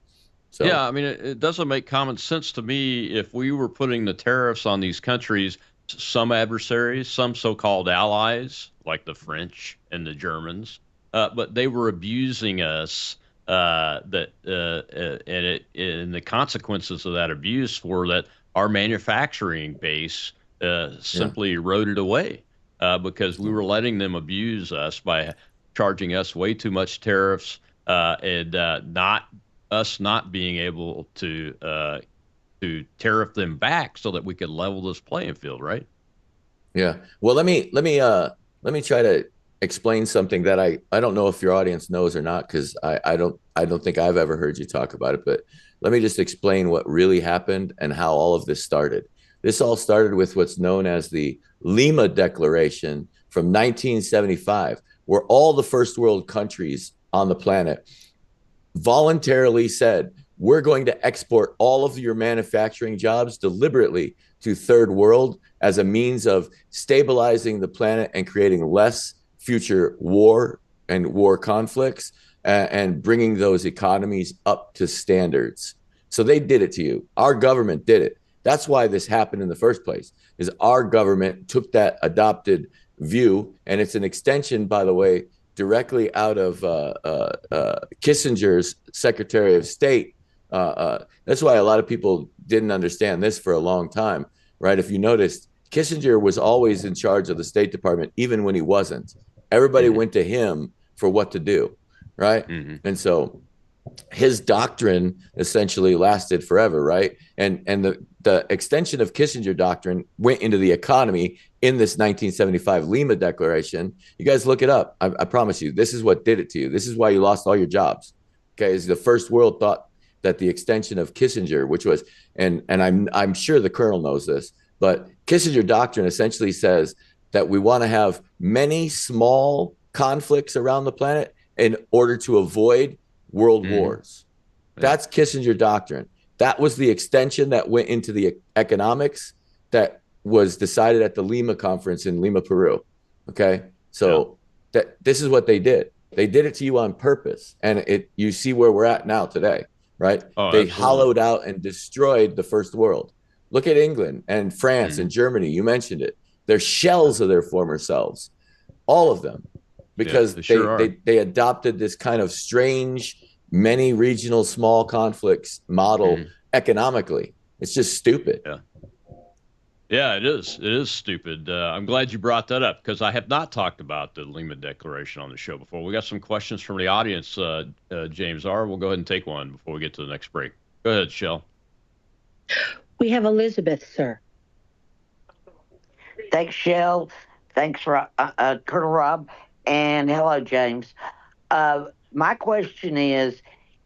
So, yeah, I mean, it doesn't make common sense to me if we were putting the tariffs on these countries, some adversaries, some so-called allies, like the French and the Germans, but they were abusing us, and the consequences of that abuse were that our manufacturing base simply eroded away because we were letting them abuse us by charging us way too much tariffs and not being able to tariff them back so that we could level this playing field, right? Yeah. Well, let me try to explain something that I don't know if your audience knows or not, because I don't think I've ever heard you talk about it, but let me just explain what really happened and how all of this started. This all started with what's known as the Lima Declaration from 1975, where all the first world countries on the planet voluntarily said, we're going to export all of your manufacturing jobs deliberately to third world as a means of stabilizing the planet and creating less future war and war conflicts and bringing those economies up to standards. So they did it to you. Our government did it. That's why this happened in the first place, is our government took that adopted view, and it's an extension, by the way, directly out of Kissinger's Secretary of State That's why a lot of people didn't understand this for a long time, right? If you noticed, Kissinger was always in charge of the State Department, even when he wasn't. Everybody went to him for what to do, right? And so his doctrine essentially lasted forever, right? And the extension of Kissinger doctrine went into the economy in this 1975 Lima Declaration. You guys look it up. I promise you, this is what did it to you. This is why you lost all your jobs. Okay, is the first world thought that the extension of Kissinger, which was, and I'm sure the colonel knows this, but Kissinger doctrine essentially says that we want to have many small conflicts around the planet in order to avoid world wars. That's Kissinger doctrine. That was the extension that went into the economics that was decided at the Lima conference in Lima, Peru. Okay, so this is what they did. They did it to you on purpose, and you see where we're at now today, right? They hollowed out and destroyed the first world. Look at England and France and Germany. You mentioned it. They're shells of their former selves, all of them, because they adopted this kind of strange, many regional small conflicts model economically. It's just stupid. Yeah, it is. It is stupid. I'm glad you brought that up because I have not talked about the Lima Declaration on the show before. We got some questions from the audience, JamesR. We'll go ahead and take one before we get to the next break. Go ahead, Shell. We have Elizabeth, sir. Thanks, Shell. Thanks, Colonel Rob. And hello, James. My question is,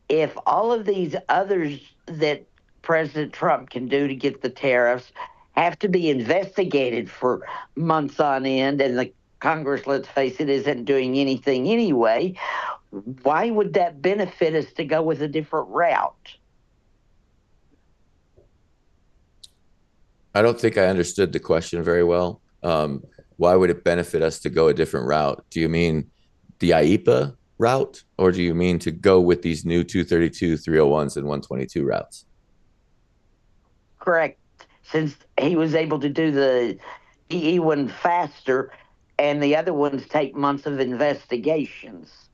if all of these others that President Trump can do to get the tariffs have to be investigated for months on end, and the Congress, let's face it, isn't doing anything anyway, why would that benefit us to go with a different route? I don't think I understood the question very well. Why would it benefit us to go a different route? Do you mean the IEEPA route, or do you mean to go with these new 232, 301s, and 122 routes? Correct. Since he was able to do the EE one faster, and the other ones take months of investigations.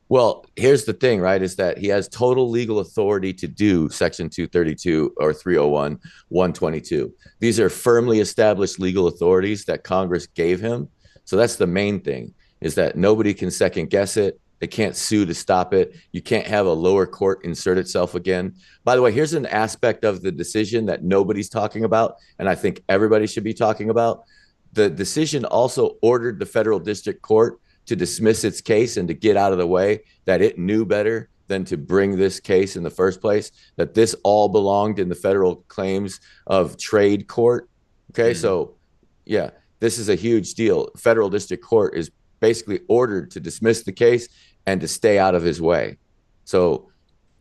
Well, here's the thing, right, is that he has total legal authority to do Section 232 or 301, 122. These are firmly established legal authorities that Congress gave him. So that's the main thing, is that nobody can second guess it. They can't sue to stop it. You can't have a lower court insert itself again. By the way, here's an aspect of the decision that nobody's talking about, and I think everybody should be talking about. The decision also ordered the federal district court to dismiss its case and to get out of the way, that it knew better than to bring this case in the first place, that this all belonged in the federal claims of trade court. Okay, so yeah, this is a huge deal. Federal district court is basically ordered to dismiss the case and to stay out of his way. So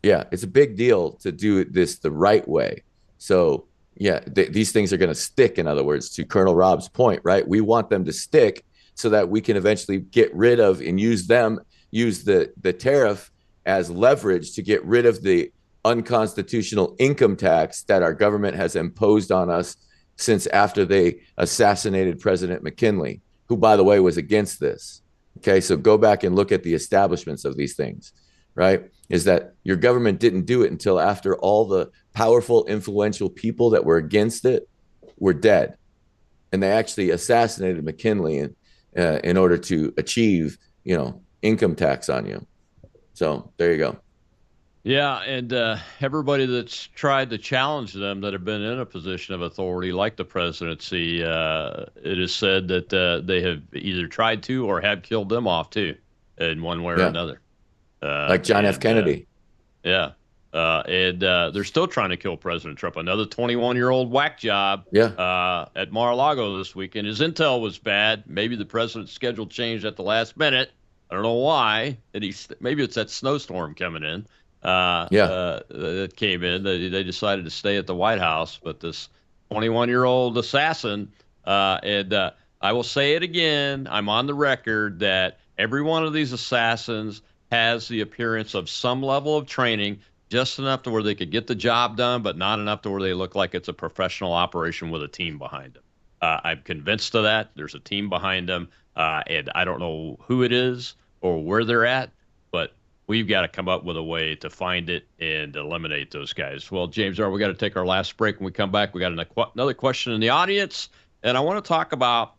yeah, it's a big deal to do this the right way. So yeah, these things are going to stick, in other words, to Colonel Rob's point, right? We want them to stick so that we can eventually get rid of and use the tariff as leverage to get rid of the unconstitutional income tax that our government has imposed on us since after they assassinated President McKinley, who, by the way, was against this. Okay, so go back and look at the establishments of these things, right? Is that your government didn't do it until after all the powerful, influential people that were against it were dead. And they actually assassinated McKinley in order to achieve, income tax on you. So there you go. Yeah, and everybody that's tried to challenge them that have been in a position of authority, like the presidency, it is said that they have either tried to or have killed them off too, in one way or another. Like John F. Kennedy. And they're still trying to kill President Trump. Another 21-year-old whack job at Mar-a-Lago this weekend. His intel was bad. Maybe the president's schedule changed at the last minute. I don't know why. Maybe it's that snowstorm coming in. That came in. They decided to stay at the White House. But this 21-year-old assassin, I will say it again, I'm on the record that every one of these assassins has the appearance of some level of training, just enough to where they could get the job done, but not enough to where they look like it's a professional operation with a team behind them. I'm convinced of that. There's a team behind them, and I don't know who it is or where they're at, but we've got to come up with a way to find it and eliminate those guys. Well, JamesR, we got to take our last break. When we come back, we got another question in the audience, and I want to talk about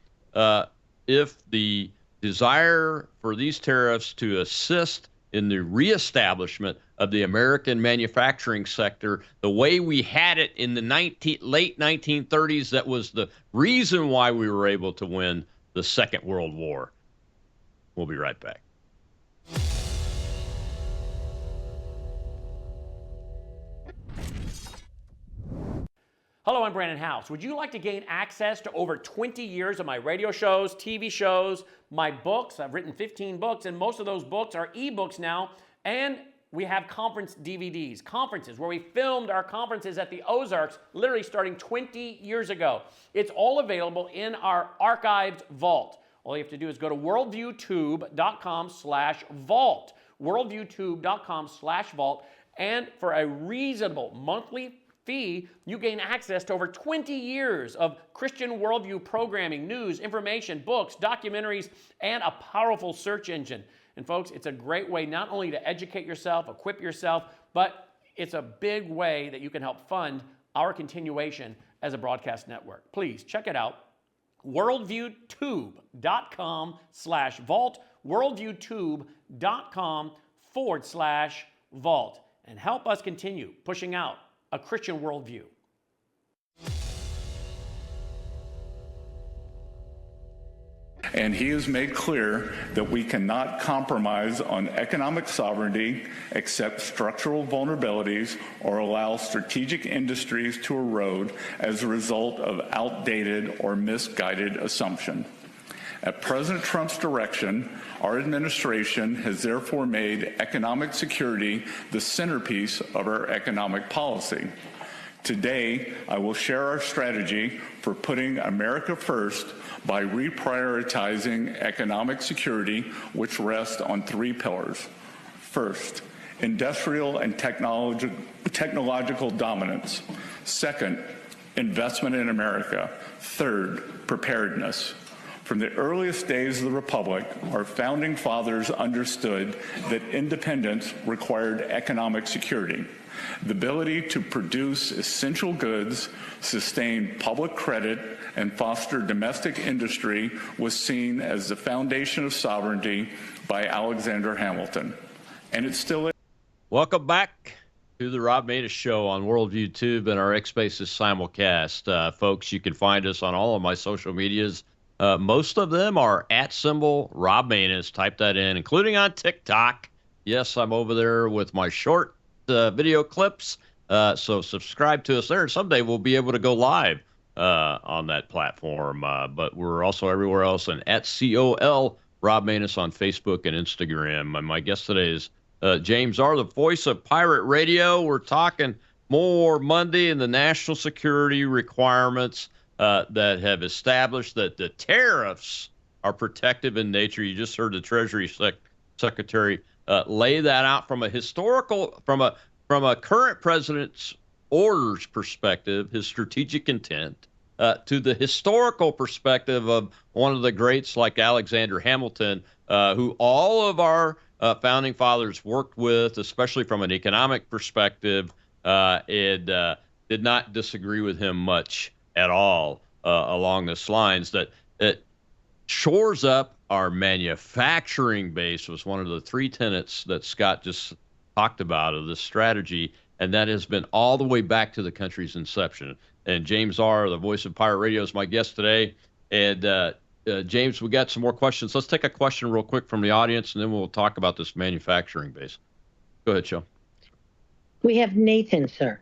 if the desire for these tariffs to assist in the reestablishment of the American manufacturing sector, the way we had it in the late 1930s, that was the reason why we were able to win the Second World War. We'll be right back. Hello, I'm Brandon House. Would you like to gain access to over 20 years of my radio shows, TV shows, my books? I've written 15 books, and most of those books are ebooks now. And we have conference DVDs, conferences where we filmed our conferences at the Ozarks, literally starting 20 years ago. It's all available in our archived vault. All you have to do is go to worldviewtube.com/vault, worldviewtube.com/vault, and for a reasonable monthly fee, you gain access to over 20 years of Christian worldview programming, news, information, books, documentaries, and a powerful search engine. And folks, it's a great way not only to educate yourself, equip yourself, but it's a big way that you can help fund our continuation as a broadcast network. Please check it out. worldviewtube.com/vault, worldviewtube.com/vault, and help us continue pushing out a Christian worldview. And he has made clear that we cannot compromise on economic sovereignty, accept structural vulnerabilities, or allow strategic industries to erode as a result of outdated or misguided assumption. At President Trump's direction, our administration has therefore made economic security the centerpiece of our economic policy. Today, I will share our strategy for putting America first by reprioritizing economic security, which rests on three pillars. First, industrial and technological dominance. Second, investment in America. Third, preparedness. From the earliest days of the Republic, our founding fathers understood that independence required economic security. The ability to produce essential goods, sustain public credit, and foster domestic industry was seen as the foundation of sovereignty by Alexander Hamilton. And it still is. Welcome back to the Rob Maness Show on Worldview Tube and our X Spaces simulcast. Folks, you can find us on all of my social medias. Most of them are @ Rob Maness. Type that in, including on TikTok. Yes, I'm over there with my short video clips. So subscribe to us there. Someday we'll be able to go live on that platform. But we're also everywhere else, and @COL Rob Maness on Facebook and Instagram. And my guest today is JamesR, the voice of pirate radio. We're talking more Monday and the national security requirements that have established that the tariffs are protective in nature. You just heard the Treasury Secretary lay that out from a historical, from a current president's orders perspective, his strategic intent, to the historical perspective of one of the greats like Alexander Hamilton, who all of our founding fathers worked with, especially from an economic perspective, and did not disagree with him much at all along this lines. That it shores up our manufacturing base was one of the three tenets that Scott just talked about of this strategy, and that has been all the way back to the country's inception. And JamesR, the voice of pirate radio, is my guest today. And James, we got some more questions. Let's take a question real quick from the audience, and then we'll talk about this manufacturing base. Go ahead, Joe. We have Nathan, sir.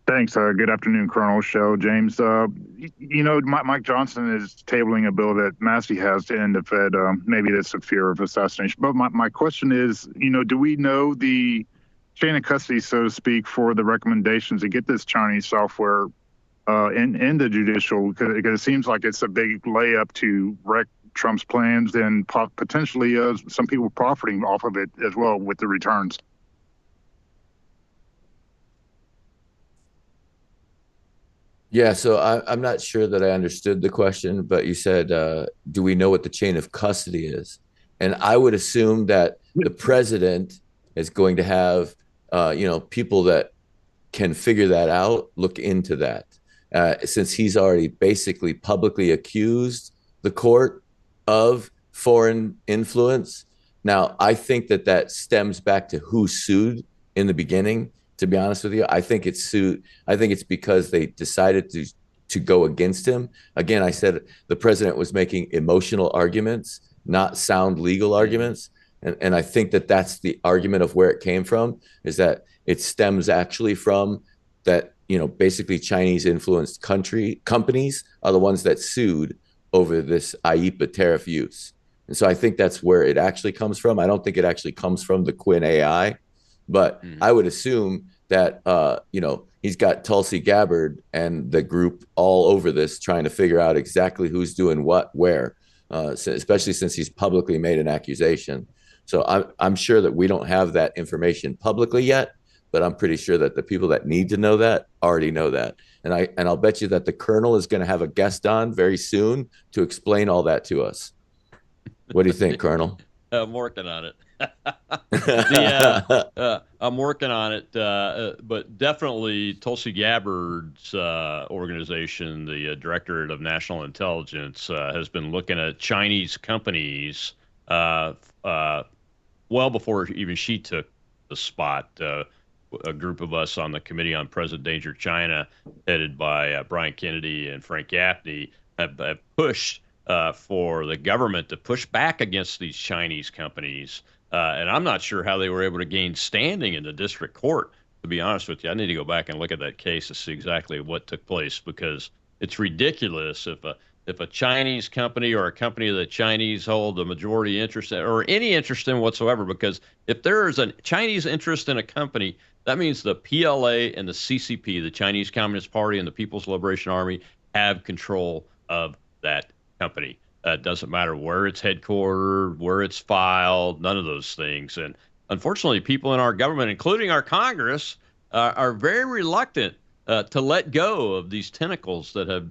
Thanks. Good afternoon, Colonel Show. James, Mike Johnson is tabling a bill that Massey has to end the Fed. Maybe that's a fear of assassination. But my question is, do we know the chain of custody, so to speak, for the recommendations to get this Chinese software in the judicial? Because it seems like it's a big layup to wreck Trump's plans and potentially some people profiting off of it as well with the returns. Yeah, so I'm not sure that I understood the question, but you said, do we know what the chain of custody is? And I would assume that the president is going to have, people that can figure that out, look into that. Since he's already basically publicly accused the court of foreign influence. Now, I think that stems back to who sued in the beginning. To be honest with you, I think it's because they decided to go against him. Again, I said the president was making emotional arguments, not sound legal arguments. And I think that's the argument of where it came from, is that it stems actually from that, basically Chinese influenced companies are the ones that sued over this IEEPA tariff use. And so I think that's where it actually comes from. I don't think it actually comes from the Qwen AI, but I would assume that, he's got Tulsi Gabbard and the group all over this, trying to figure out exactly who's doing what, where, especially since he's publicly made an accusation. So I'm sure that we don't have that information publicly yet, but I'm pretty sure that the people that need to know that already know that. And I'll bet you that the Colonel is going to have a guest on very soon to explain all that to us. What do you think, Colonel? I'm working on it. I'm working on it, but definitely Tulsi Gabbard's organization, the Directorate of National Intelligence, has been looking at Chinese companies well before even she took the spot. A group of us on the Committee on Present Danger China, headed by Brian Kennedy and Frank Gaffney, have pushed for the government to push back against these Chinese companies. And I'm not sure how they were able to gain standing in the district court, to be honest with you. I need to go back and look at that case to see exactly what took place, because it's ridiculous if a Chinese company or a company that Chinese hold a majority interest in, or any interest in whatsoever, because if there is a Chinese interest in a company, that means the PLA and the CCP, the Chinese Communist Party and the People's Liberation Army, have control of that company. It doesn't matter where it's headquartered, where it's filed, none of those things. And unfortunately, people in our government, including our Congress, are very reluctant to let go of these tentacles that have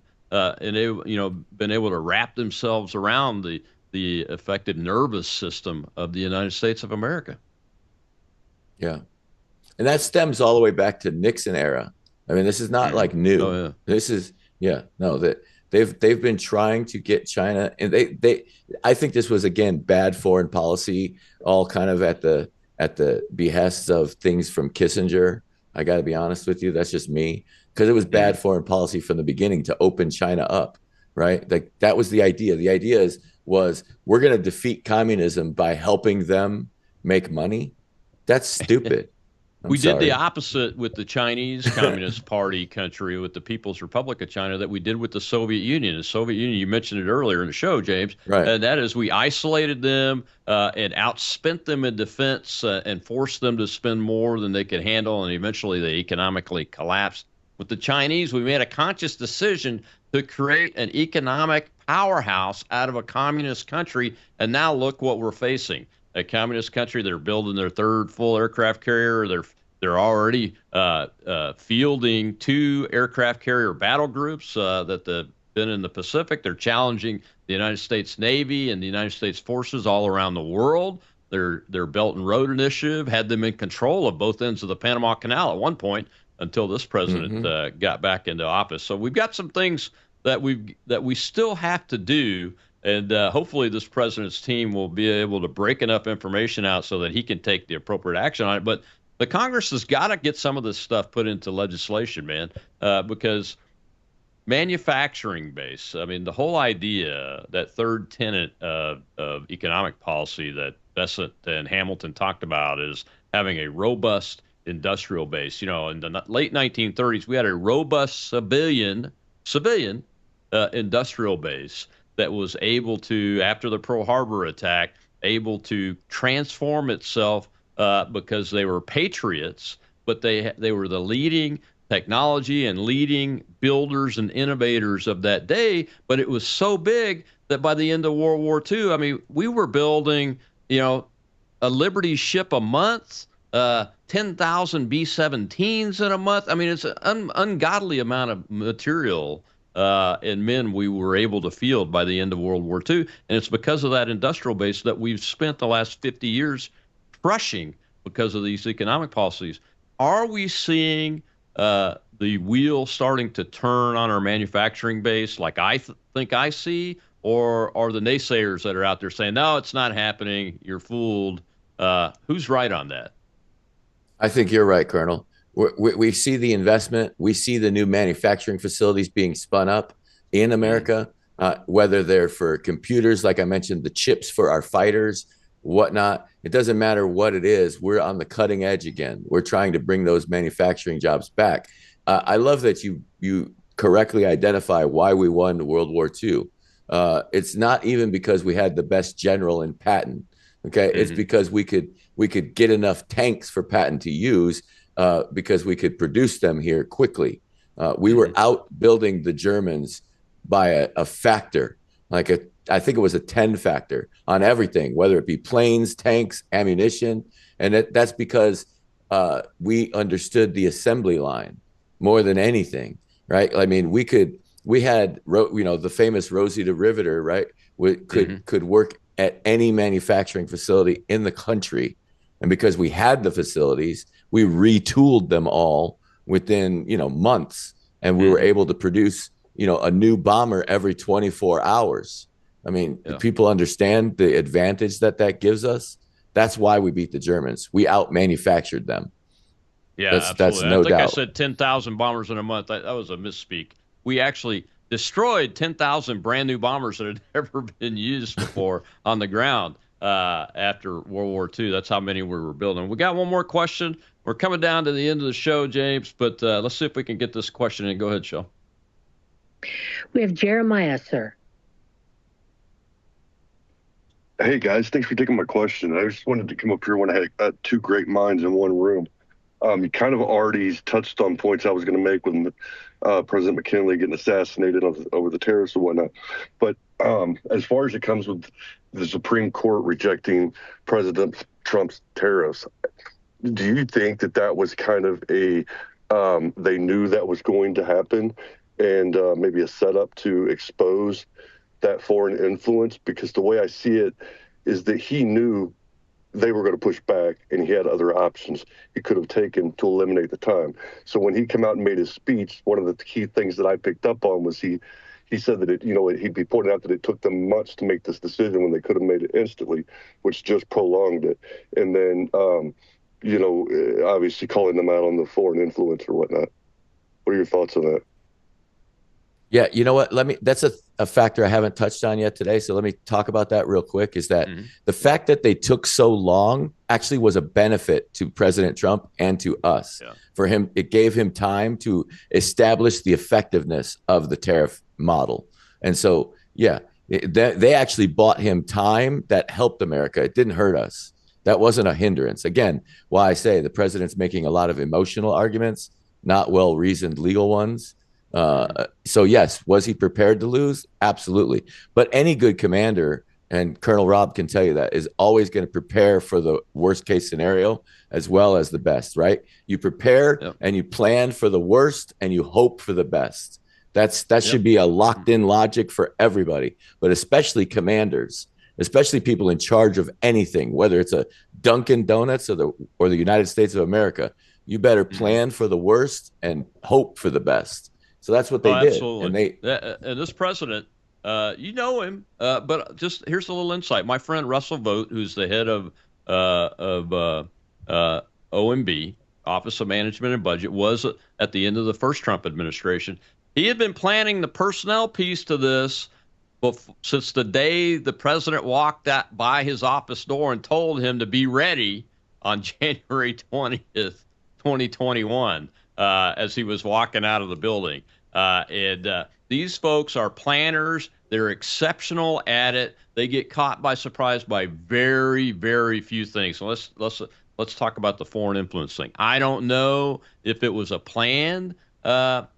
been able to wrap themselves around the affected nervous system of the United States of America. Yeah. And that stems all the way back to Nixon era. I mean, this is not like new. Oh, yeah. This is, that they've been trying to get China, and I think this was, again, bad foreign policy, all kind of at the behests of things from Kissinger. I got to be honest with you. That's just me, because it was bad foreign policy from the beginning to open China up, right? Like, that was the idea. The idea was we're going to defeat communism by helping them make money. That's stupid. We did the opposite with the Chinese Communist Party country, with the People's Republic of China, that we did with the Soviet Union. The Soviet Union, you mentioned it earlier in the show, James, right? And that is, we isolated them and outspent them in defense and forced them to spend more than they could handle, and eventually they economically collapsed. With the Chinese, we made a conscious decision to create an economic powerhouse out of a communist country, and now look what we're facing. A communist country, they're building their third full aircraft carrier. They're already fielding 2 aircraft carrier battle groups that have been in the Pacific. They're challenging the United States Navy and the United States forces all around the world. Their Belt and Road Initiative had them in control of both ends of the Panama Canal at one point, until this president got back into office. So we've got some things that we still have to do. And hopefully this president's team will be able to break enough information out so that he can take the appropriate action on it. But the Congress has got to get some of this stuff put into legislation, man, because manufacturing base, I mean, the whole idea, that third tenet of economic policy that Bessent and Hamilton talked about, is having a robust industrial base. In the late 1930s, we had a robust civilian industrial base that was able to, after the Pearl Harbor attack, able to transform itself because they were patriots, but they were the leading technology and leading builders and innovators of that day. But it was so big that by the end of World War II, I mean, we were building, a Liberty ship a month, 10,000 B-17s in a month. I mean, it's an ungodly amount of material and men we were able to field by the end of World War II. And it's because of that industrial base that we've spent the last 50 years crushing because of these economic policies. Are we seeing the wheel starting to turn on our manufacturing base like I think I see? Or are the naysayers that are out there saying, no, it's not happening, you're fooled? Who's right on that? I think you're right, Colonel. We see the investment. We see the new manufacturing facilities being spun up in America, whether they're for computers, like I mentioned, the chips for our fighters, whatnot. It doesn't matter what it is. We're on the cutting edge again. We're trying to bring those manufacturing jobs back. I love that you correctly identify why we won World War II. It's not even because we had the best general in Patton. Okay, it's because we could get enough tanks for Patton to use because we could produce them here quickly. We were outbuilding the Germans by a factor, I think it was a 10 factor on everything, whether it be planes, tanks, ammunition, and that's because we understood the assembly line more than anything, right? I mean, we had the famous Rosita Riveter, right? Could work at any manufacturing facility in the country. And because we had the facilities, we retooled them all within, months. And we were able to produce, a new bomber every 24 hours. I mean, do people understand the advantage that gives us? That's why we beat the Germans. We out-manufactured them. Yeah, that's no doubt. I said 10,000 bombers in a month. That was a misspeak. We actually destroyed 10,000 brand new bombers that had never been used before on the ground after World War II. That's how many we were building. We got one more question. We're coming down to the end of the show, James, but let's see if we can get this question in. Go ahead, Shel. We have Jeremiah, sir. Hey, guys. Thanks for taking my question. I just wanted to come up here when I had two great minds in one room. You kind of already touched on points I was going to make with President McKinley getting assassinated over the tariffs and whatnot. But as far as it comes with the Supreme Court rejecting President Trump's tariffs, do you think that was kind of they knew that was going to happen and maybe a setup to expose that foreign influence? Because the way I see it is that he knew they were going to push back and he had other options he could have taken to eliminate the time. So when he came out and made his speech, one of the key things that I picked up on was he said that he pointed out that it took them months to make this decision when they could have made it instantly, which just prolonged it. And then, obviously calling them out on the foreign influence or whatnot. What are your thoughts on that? Yeah, you know what? That's a factor I haven't touched on yet today. So let me talk about that real quick. Is that the fact that they took so long actually was a benefit to President Trump and to us. Yeah. For him, it gave him time to establish the effectiveness of the tariff model. And so, yeah, they actually bought him time that helped America. It didn't hurt us. That wasn't a hindrance. Again, why I say the president's making a lot of emotional arguments, not well-reasoned legal ones. So yes, was he prepared to lose? Absolutely. But any good commander, and Colonel Rob can tell you that, is always going to prepare for the worst case scenario as well as the best, right? You prepare and you plan for the worst and you hope for the best. That should be a locked in logic for everybody, but especially commanders, especially people in charge of anything, whether it's a Dunkin' Donuts or the United States of America. You better plan for the worst and hope for the best. So that's what they did. Absolutely. And this president, you know him, but just here's a little insight. My friend Russell Vogt, who's the head of OMB, Office of Management and Budget, was at the end of the first Trump administration. He had been planning the personnel piece to this since the day the president walked by his office door and told him to be ready on January 20th, 2021. As he was walking out of the building. And these folks are planners. They're exceptional at it. They get caught by surprise by very, very few things. So let's talk about the foreign influence thing. I don't know if it was a plan to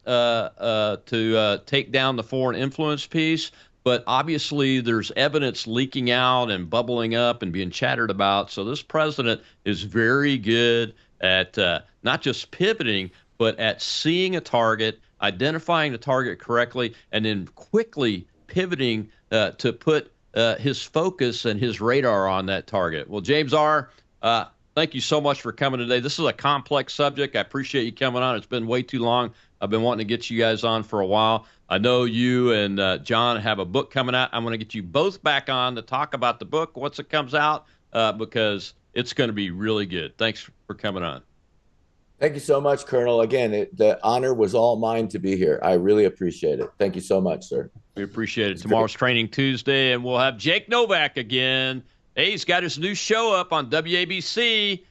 take down the foreign influence piece, but obviously there's evidence leaking out and bubbling up and being chattered about. So this president is very good at not just pivoting, but at seeing a target identifying the target correctly, and then quickly pivoting to put his focus and his radar on that target. Well, JamesR, thank you so much for coming today. This is a complex subject. I appreciate you coming on. It's been way too long. I've been wanting to get you guys on for a while. I know you and John have a book coming out. I'm going to get you both back on to talk about the book once it comes out, because it's going to be really good. Thanks for coming on. Thank you so much, Colonel. Again, the honor was all mine to be here. I really appreciate it. Thank you so much, sir. We appreciate it. Tomorrow's Training Tuesday, and we'll have Jake Novak again. Hey, he's got his new show up on WABC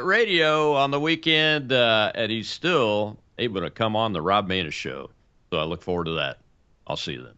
radio on the weekend, and he's still able to come on the Rob Maness Show. So I look forward to that. I'll see you then.